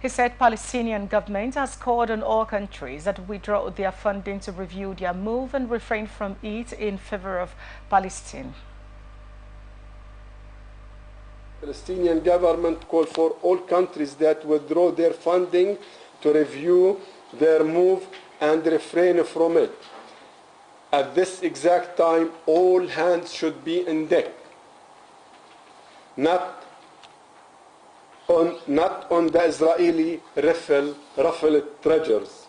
Speaker 1: He said Palestinian government has called on all countries that withdraw their funding to review their move and refrain from it in favor of Palestine.
Speaker 13: Palestinian government called for all countries that withdraw their funding to review their move and refrain from it. At this exact time, all hands should be in deck, not on the Israeli ruffled treasures.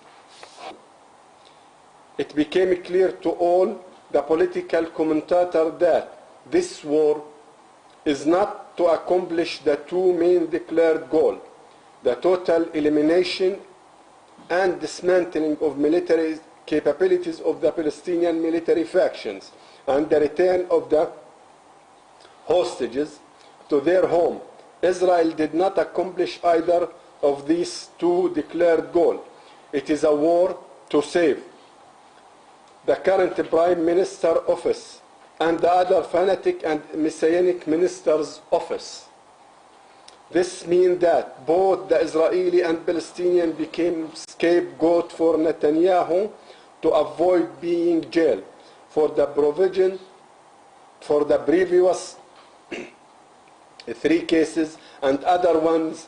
Speaker 13: It became clear to all the political commentators that this war is not to accomplish the two main declared goals, the total elimination and dismantling of military capabilities of the Palestinian military factions and the return of the hostages to their home. Israel did not accomplish either of these two declared goals. It is a war to save the current Prime Minister's office and the other fanatic and messianic minister's office. This means that both the Israeli and Palestinian became scapegoat for Netanyahu to avoid being jailed for the previous 3 cases and other ones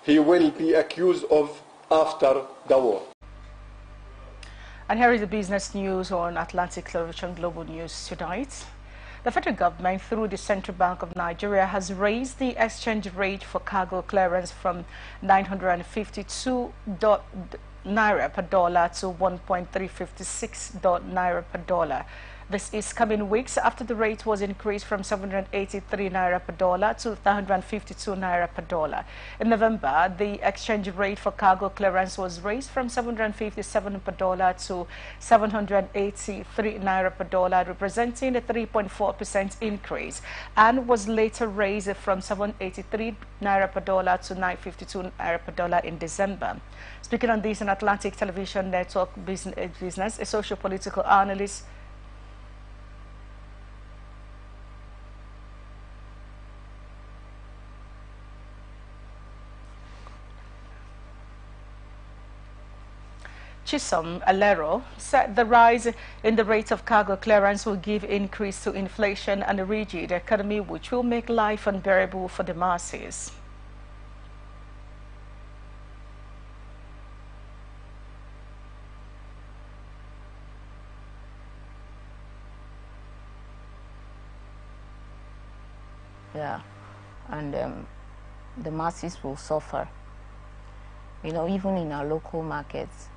Speaker 13: he will be accused of after the war.
Speaker 1: And here is the business news on Atlantic Television Global News tonight. The federal government, through the Central Bank of Nigeria, has raised the exchange rate for cargo clearance from 952 naira per dollar to 1.356 naira per dollar. This is coming weeks after the rate was increased from 783 naira per dollar to 152 naira per dollar. In November, the exchange rate for cargo clearance was raised from 757 per dollar to 783 naira per dollar, representing a 3.4% increase, and was later raised from 783 naira per dollar to 952 naira per dollar in December. Speaking on this on Atlantic Television Network Business, a socio-political analyst Chisom Alero said the rise in the rate of cargo clearance will give increase to inflation and a rigid economy, which will make life unbearable for the masses.
Speaker 14: Yeah, and the masses will suffer. You know, even in our local markets,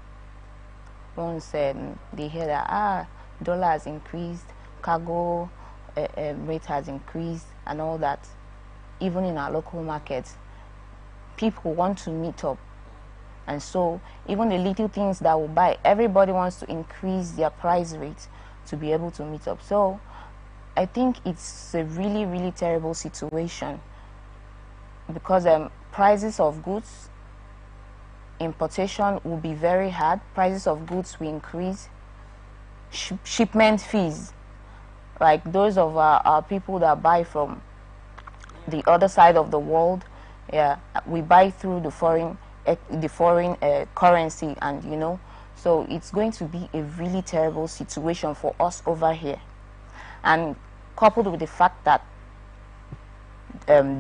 Speaker 14: once they hear that dollar has increased, cargo rate has increased and all that, even in our local markets, people want to meet up. And so even the little things that will buy, everybody wants to increase their price rate to be able to meet up. So I think it's a really, really terrible situation because prices of goods, importation will be very hard. Prices of goods will increase. Shipment fees, like those of our people that buy from the other side of the world, yeah, we buy through the foreign currency, and you know, so it's going to be a really terrible situation for us over here. And coupled with the fact that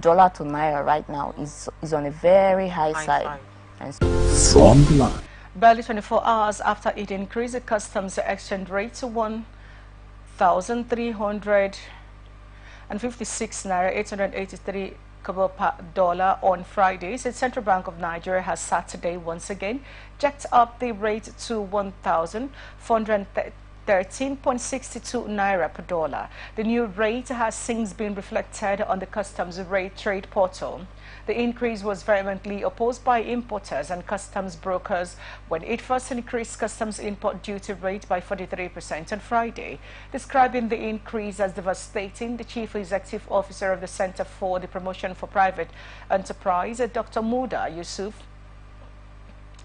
Speaker 14: dollar to naira right now is on a very high side. And
Speaker 2: From the line.
Speaker 1: Barely 24 hours after it increased the customs exchange rate to 1,356 naira 883 kobo per dollar on Fridays, the Central Bank of Nigeria has Saturday once again jacked up the rate to 1,413.62 naira per dollar. The new rate has since been reflected on the customs rate trade portal. The increase was vehemently opposed by importers and customs brokers when it first increased customs import duty rate by 43% on Friday. Describing the increase as devastating, the Chief Executive Officer of the Center for the Promotion for Private Enterprise, Dr. Muda Yusuf,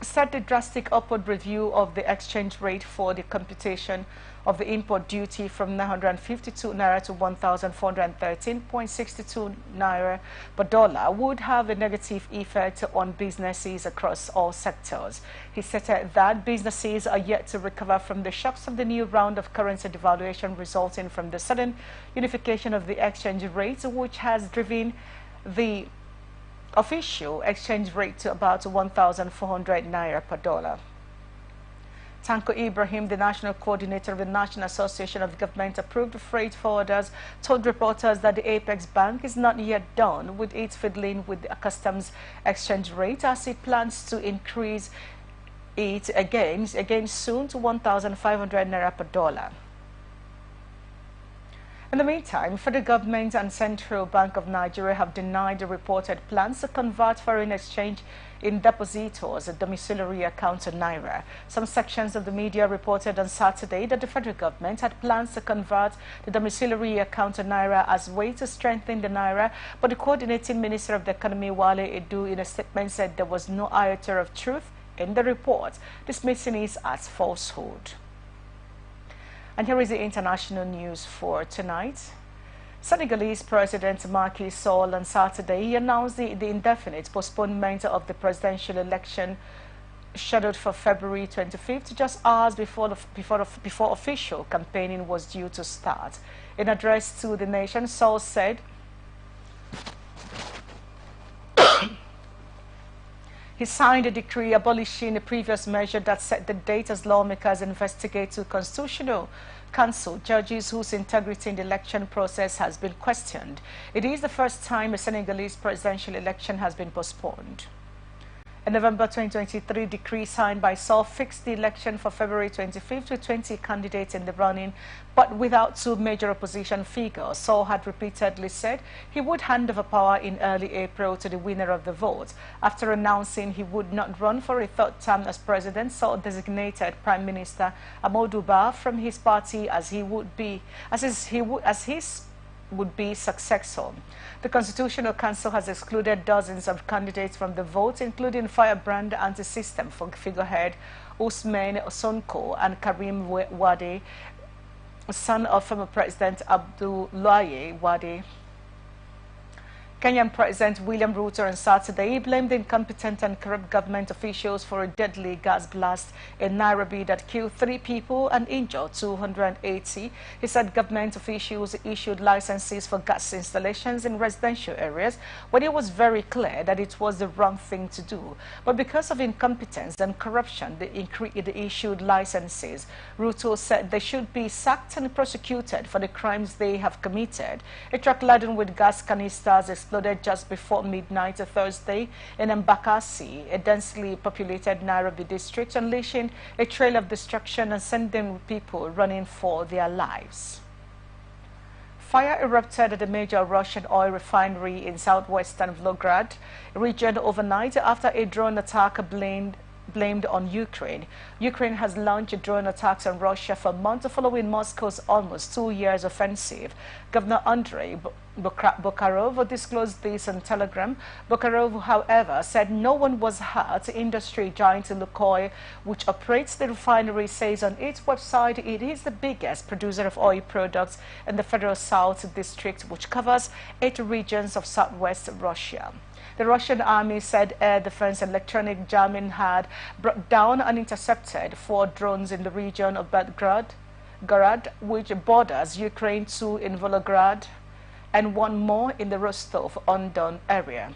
Speaker 1: said the drastic upward review of the exchange rate for the computation of the import duty from 952 naira to 1,413.62 naira per dollar would have a negative effect on businesses across all sectors. He stated that businesses are yet to recover from the shocks of the new round of currency devaluation resulting from the sudden unification of the exchange rate, which has driven the official exchange rate to about 1,400 naira per dollar. Tanko Ibrahim, the national coordinator of the National Association of Government-Approved Freight Forwarders, told reporters that the Apex Bank is not yet done with its fiddling with the customs exchange rate, as it plans to increase it again soon to 1,500 naira per dollar. In the meantime, federal government and Central Bank of Nigeria have denied the reported plans to convert foreign exchange in depositors' domiciliary account to naira. Some sections of the media reported on Saturday that the federal government had plans to convert the domiciliary account to naira as a way to strengthen the naira, but the coordinating minister of the economy, Wale Edu, in a statement said there was no iota of truth in the report, dismissing it as falsehood. And here is the international news for tonight. Senegalese President Macky Sall on Saturday announced the indefinite postponement of the presidential election scheduled for February 25th, just hours before official campaigning was due to start. In address to the nation, Sall said he signed a decree abolishing the previous measure that set the date as lawmakers investigate to Constitutional Council judges whose integrity in the election process has been questioned. It is the first time a Senegalese presidential election has been postponed. A November 2023 decree signed by Sall fixed the election for February 25th with 20 candidates in the running, but without two major opposition figures. Sall had repeatedly said he would hand over power in early April to the winner of the vote. After announcing he would not run for a third term as president, Sall designated Prime Minister Amadou Ba from his party as his would be successor. The Constitutional Council has excluded dozens of candidates from the vote, including firebrand anti-system figurehead Ousmane Sonko and Karim Wade, son of former President Abdoulaye Wade. Kenyan President William Ruto on Saturday blamed incompetent and corrupt government officials for a deadly gas blast in Nairobi that killed 3 people and injured 280. He said government officials issued licenses for gas installations in residential areas when it was very clear that it was the wrong thing to do. But because of incompetence and corruption, they issued licenses. Ruto said they should be sacked and prosecuted for the crimes they have committed. A truck laden with gas canisters exploded just before midnight Thursday in Mbakasi, a densely populated Nairobi district, unleashing a trail of destruction and sending people running for their lives. Fire erupted at a major Russian oil refinery in southwestern Volgograd region overnight after a drone attack blamed blamed on Ukraine. Ukraine has launched drone attacks on Russia for months following Moscow's almost 2 years offensive. Governor Andrei Bokharov disclosed this on Telegram. Bokharov, however, said no one was hurt. Industry giant Lukoil, which operates the refinery, says on its website it is the biggest producer of oil products in the Federal South District, which covers 8 regions of southwest Russia. The Russian army said air defense and electronic jamming had brought down and intercepted 4 drones in the region of Belgrade, which borders Ukraine, 2 in Volgograd, and 1 more in the Rostov-on-Don area.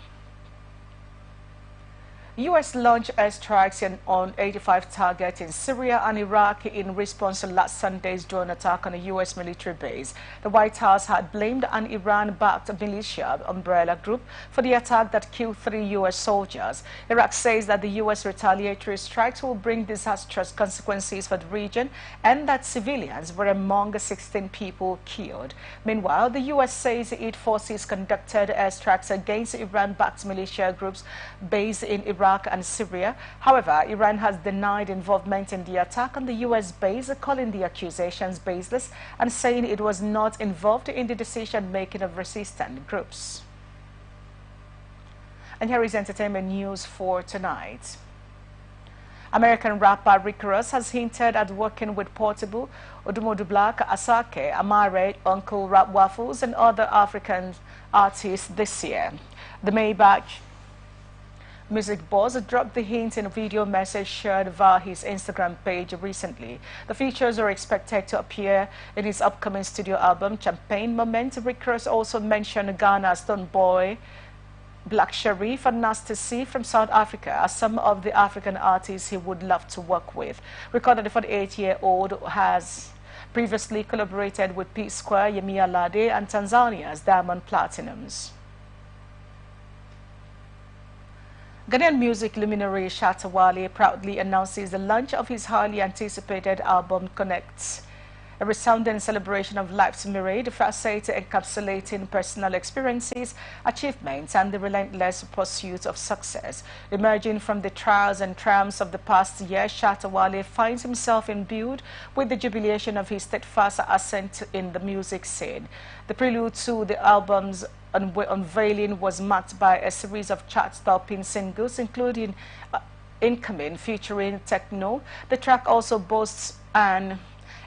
Speaker 1: U.S. launched airstrikes on 85 targets in Syria and Iraq in response to last Sunday's drone attack on a U.S. military base. The White House had blamed an Iran-backed militia umbrella group for the attack that killed 3 U.S. soldiers. Iraq says that the U.S. retaliatory strikes will bring disastrous consequences for the region and that civilians were among the 16 people killed. Meanwhile, the U.S. says its forces conducted airstrikes against Iran-backed militia groups based in Iraq and Syria. However, Iran has denied involvement in the attack on the U.S. base, calling the accusations baseless and saying it was not involved in the decision-making of resistant groups. And here is entertainment news for tonight. American rapper Rick Ross has hinted at working with Portable, Odumodu Black, Asake, Amare, Uncle Rap Waffles, and other African artists this year. The Maybach music boss dropped the hint in a video message shared via his Instagram page recently. The features are expected to appear in his upcoming studio album, Champagne Moment. Rick Ross also mentioned Ghana's Stonebwoy, Black Sharif, and Nasty C from South Africa as some of the African artists he would love to work with. Recorded the 48-year-old has previously collaborated with P Square, Yemi Alade, and Tanzania's Diamond Platinums. Ghanaian music luminary Shatta Wale proudly announces the launch of his highly anticipated album Connects, a resounding celebration of life's myriad facets encapsulating personal experiences, achievements, and the relentless pursuit of success. Emerging from the trials and triumphs of the past year, Shatta Wale finds himself imbued with the jubilation of his steadfast ascent in the music scene. The prelude to the album's unveiling was marked by a series of chart-topping singles, including Incoming featuring Techno. The track also boasts an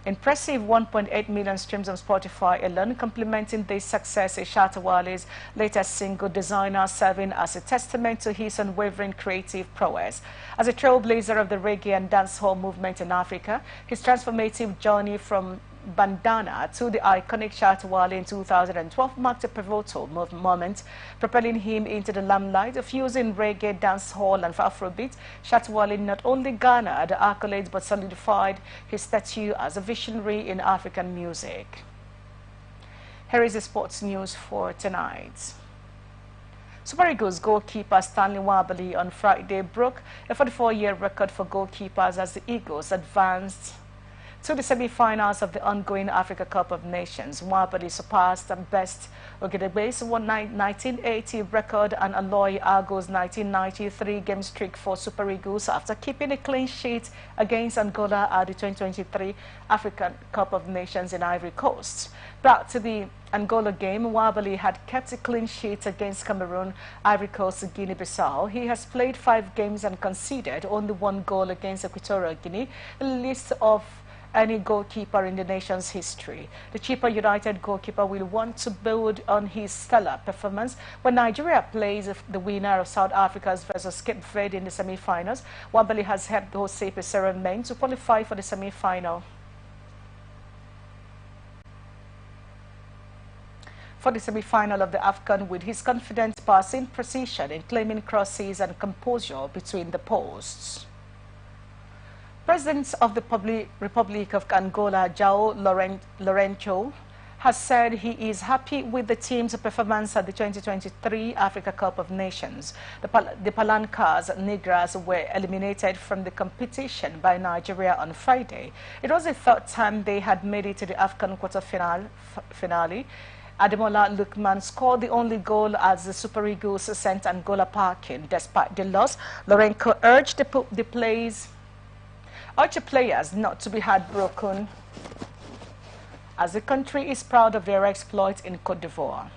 Speaker 1: impressive 1.8 million streams on Spotify alone. Complementing this success is Shatta Wale's latest single, Designer, serving as a testament to his unwavering creative prowess. As a trailblazer of the reggae and dancehall movement in Africa, his transformative journey from Bandana to the iconic Shatta Wale in 2012 marked a pivotal moment, propelling him into the limelight, fusing reggae, dancehall, and Afrobeat. Shatta Wale not only garnered accolades but solidified his stature as a visionary in African music. Here is the sports news for tonight. Super Eagles goalkeeper Stanley Nwabali on Friday broke a 44-year record for goalkeepers as the Eagles advanced to the semi-finals of the ongoing Africa Cup of Nations. Nwabali surpassed best Ogedebe's 1980 record and Aloy Ago's 1993 game streak for Super Eagles after keeping a clean sheet against Angola at the 2023 African Cup of Nations in Ivory Coast. Back to the Angola game, Nwabali had kept a clean sheet against Cameroon, Ivory Coast, and Guinea-Bissau. He has played 5 games and conceded only 1 goal against Equatorial Guinea, the least of any goalkeeper in the nation's history. The Chippa United goalkeeper will want to build on his stellar performance when Nigeria plays the winner of South Africa's versus Cape Verde in the semi-finals. Nwabali has helped Jose Pesero men to qualify for the semi-final. For the semi-final of the AFCON with his confident passing precision in claiming crosses and composure between the posts. President of the Republic of Angola, João Lourenço, has said he is happy with the team's performance at the 2023 Africa Cup of Nations. The Palancas Negras were eliminated from the competition by Nigeria on Friday. It was the 3rd time they had made it to the AFCON quarter finale, Ademola Lukman scored the only goal as the Super Eagles sent Angola packing. Despite the loss, Lorenko urged the players not to be heartbroken, as the country is proud of their exploits in Cote d'Ivoire.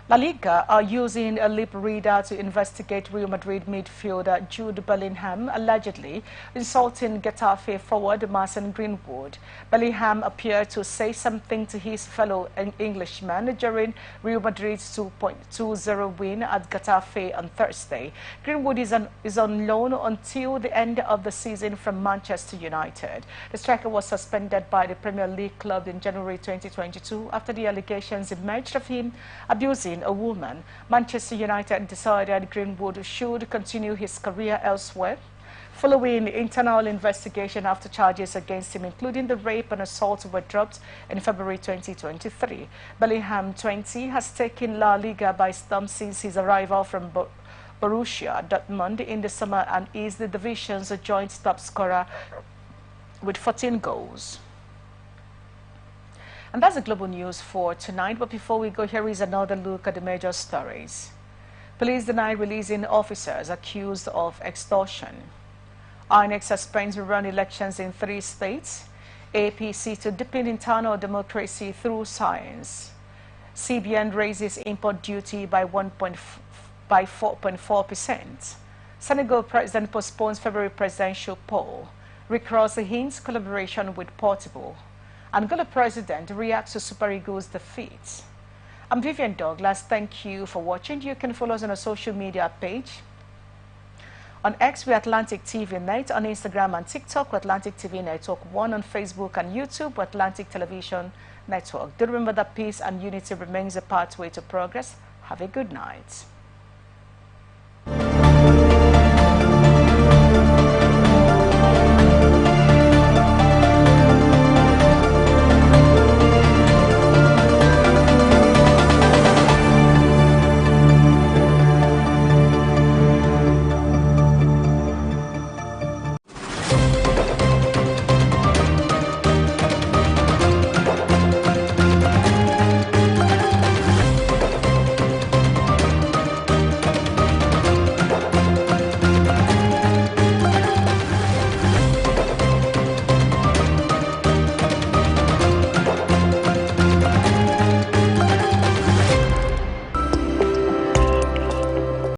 Speaker 1: La Liga are using a lip reader to investigate Real Madrid midfielder Jude Bellingham allegedly insulting Getafe forward Mason Greenwood. Bellingham appeared to say something to his fellow Englishman during Real Madrid's 2-0 win at Getafe on Thursday. Greenwood is on loan until the end of the season from Manchester United. The striker was suspended by the Premier League club in January 2022 after the allegations emerged of him abusing a woman. Manchester United decided Greenwood should continue his career elsewhere following internal investigation after charges against him, including the rape and assault, were dropped in February 2023. Bellingham, 20, has taken La Liga by storm since his arrival from Borussia Dortmund in the summer and is the division's joint top scorer with 14 goals. And that's the global news for tonight. But before we go, here is another look at the major stories. Police deny releasing officers accused of extortion. INEC suspends rerun elections in 3 states. APC to deepen internal democracy through science. CBN raises import duty by 4.4%. Senegal president postpones February presidential poll. Rick Ross hints collaboration with Portable. Angola president reacts to Super Eagles' defeat. I'm Vivian Douglas. Thank you for watching. You can follow us on our social media page. On X, we're Atlantic TV Net. On Instagram and TikTok, we're Atlantic TV Network 1. On Facebook and YouTube, we're Atlantic Television Network. Do remember that peace and unity remains a pathway to progress. Have a good night.